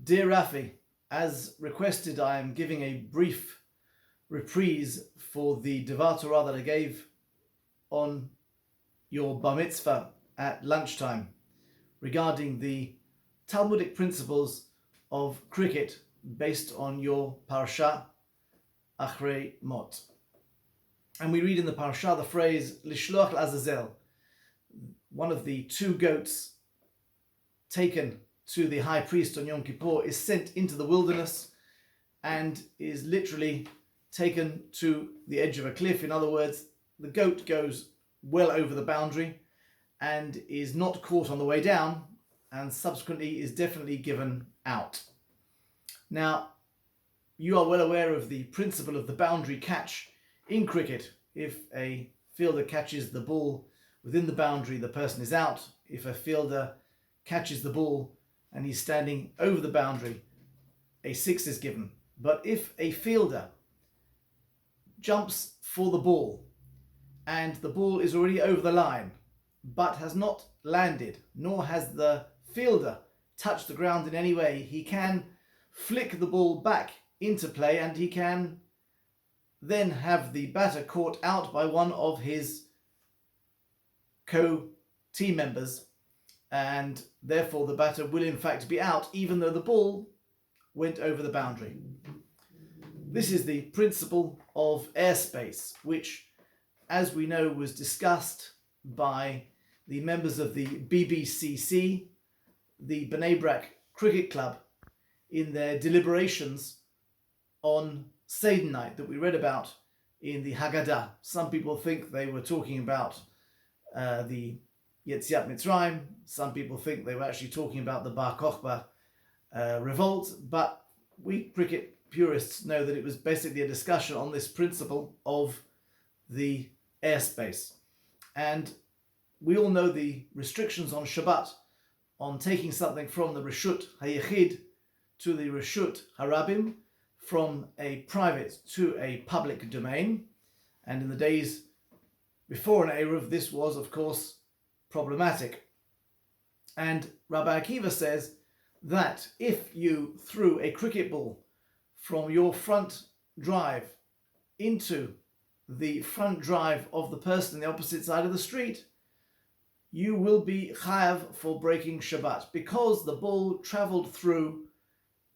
Dear Rafi, as requested, I am giving a brief reprise for the Devar Torah that I gave on your Barmitzvah at lunchtime regarding the Talmudic principles of cricket based on your Parasha Achrei Mot. And we read in the Parasha the phrase Lishloach Azazel, one of the two goats taken to the high priest on Yom Kippur is sent into the wilderness and is literally taken to the edge of a cliff. In other words, the goat goes well over the boundary and is not caught on the way down, and subsequently is definitely given out. Now, you are well aware of the principle of the boundary catch in cricket. If a fielder catches the ball within the boundary, the person is out. If a fielder catches the ball and he's standing over the boundary, a 6 is given. But if a fielder jumps for the ball and the ball is already over the line but has not landed, nor has the fielder touched the ground in any way, he can flick the ball back into play and he can then have the batter caught out by one of his co-team members, and therefore the batter will in fact be out even though the ball went over the boundary. This is the principle of airspace, which, as we know, was discussed by the members of the BBCC, the Bnei Brak Cricket Club, in their deliberations on Seder night that we read about in the Haggadah. Some people think they were talking about the Yetziat Mitzrayim. Some people think they were actually talking about the Bar Kokhba revolt, but we cricket purists know that it was basically a discussion on this principle of the airspace. And we all know the restrictions on Shabbat, on taking something from the Reshut HaYechid to the Reshut HaRabim, from a private to a public domain. And in the days before an Eruv, this was, of course, problematic. And Rabbi Akiva says that if you threw a cricket ball from your front drive into the front drive of the person on the opposite side of the street, you will be chayav for breaking Shabbat, because the ball travelled through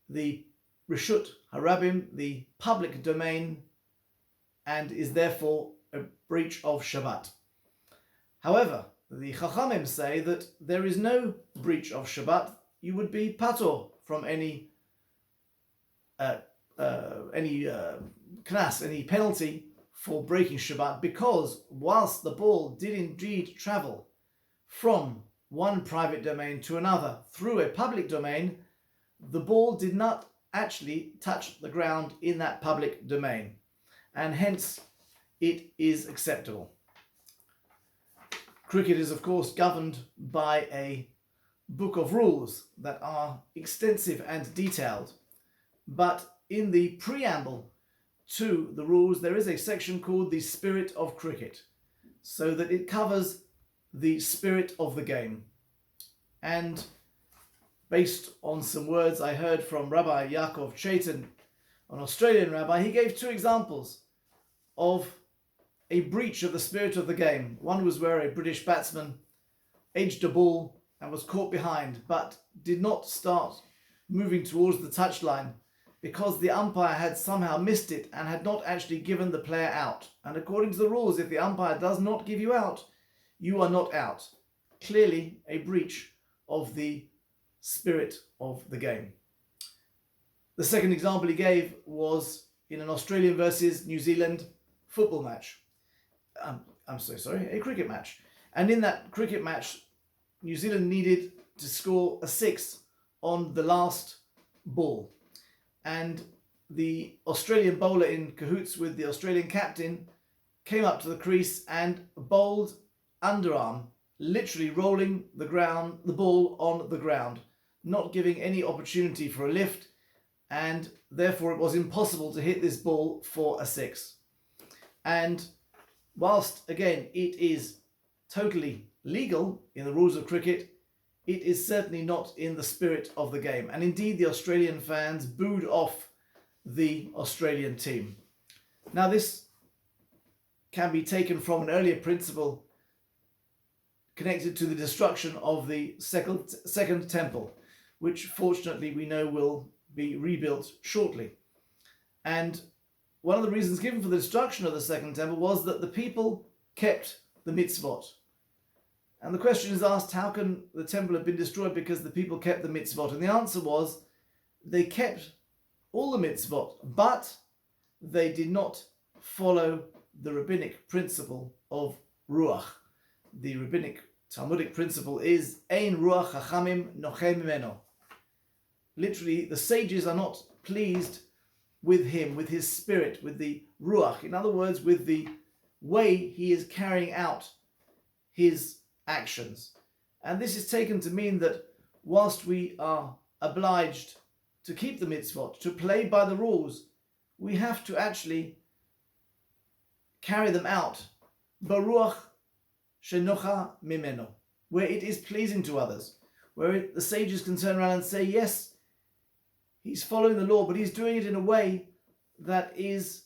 the Reshut Harabim, the public domain, and is therefore a breach of Shabbat. However, the Chachamim say that there is no breach of Shabbat. You would be patur from any knas, any penalty for breaking Shabbat, because whilst the ball did indeed travel from one private domain to another through a public domain, the ball did not actually touch the ground in that public domain, and hence it is acceptable. Cricket is, of course, governed by a book of rules that are extensive and detailed, but in the preamble to the rules there is a section called the Spirit of Cricket, so that it covers the spirit of the game. And based on some words I heard from Rabbi Yaakov Chaitin, an Australian rabbi, he gave 2 examples of a breach of the spirit of the game. One was where a British batsman edged a ball and was caught behind, but did not start moving towards the touchline because the umpire had somehow missed it and had not actually given the player out. And according to the rules, if the umpire does not give you out, you are not out. Clearly a breach of the spirit of the game. The second example he gave was in an Australian versus New Zealand football match. A cricket match. And in that cricket match, New Zealand needed to score a 6 on the last ball. And the Australian bowler, in cahoots with the Australian captain, came up to the crease and bowled underarm, literally rolling the ball on the ground, not giving any opportunity for a lift, and therefore it was impossible to hit this ball for a 6. And whilst, again, it is totally legal in the rules of cricket, it is certainly not in the spirit of the game. And indeed, the Australian fans booed off the Australian team. Now, this can be taken from an earlier principle connected to the destruction of the second temple, which fortunately we know will be rebuilt shortly. And one of the reasons given for the destruction of the second temple was that the people kept the mitzvot. And the question is asked, how can the temple have been destroyed because the people kept the mitzvot? And the answer was, they kept all the mitzvot, but they did not follow the rabbinic principle of ruach. The rabbinic Talmudic principle is Ein ruach hachamim nochem mimeno. Literally, the sages are not pleased with him, with his spirit, with the ruach. In other words, with the way he is carrying out his actions. And this is taken to mean that whilst we are obliged to keep the mitzvot, to play by the rules, we have to actually carry them out baruach shenocha mimeno, where it is pleasing to others, where the sages can turn around and say, yes, he's following the law, but he's doing it in a way that is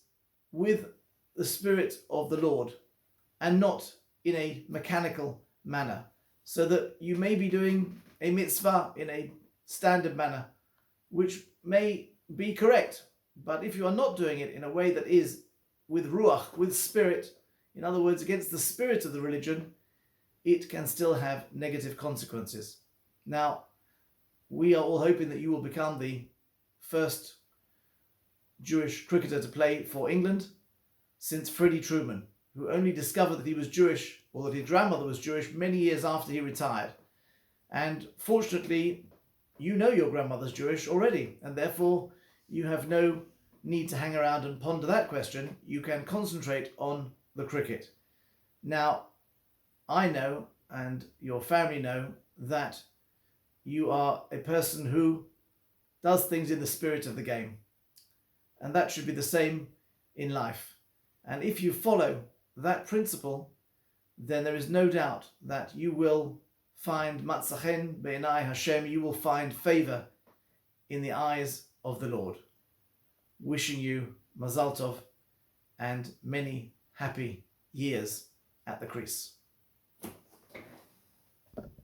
with the spirit of the Lord and not in a mechanical manner, so that you may be doing a mitzvah in a standard manner, which may be correct, but if you are not doing it in a way that is with ruach, with spirit, in other words, against the spirit of the religion, it can still have negative consequences. Now, we are all hoping that you will become the first Jewish cricketer to play for England since Freddie Truman, who only discovered that he was Jewish, or that his grandmother was Jewish, many years after he retired. And fortunately, you know your grandmother's Jewish already, and therefore you have no need to hang around and ponder that question. You can concentrate on the cricket. Now, I know, and your family know, that you are a person who does things in the spirit of the game. And that should be the same in life. And if you follow that principle, then there is no doubt that you will find matzachen be'enai Hashem, you will find favor in the eyes of the Lord. Wishing you mazal tov and many happy years at the crease.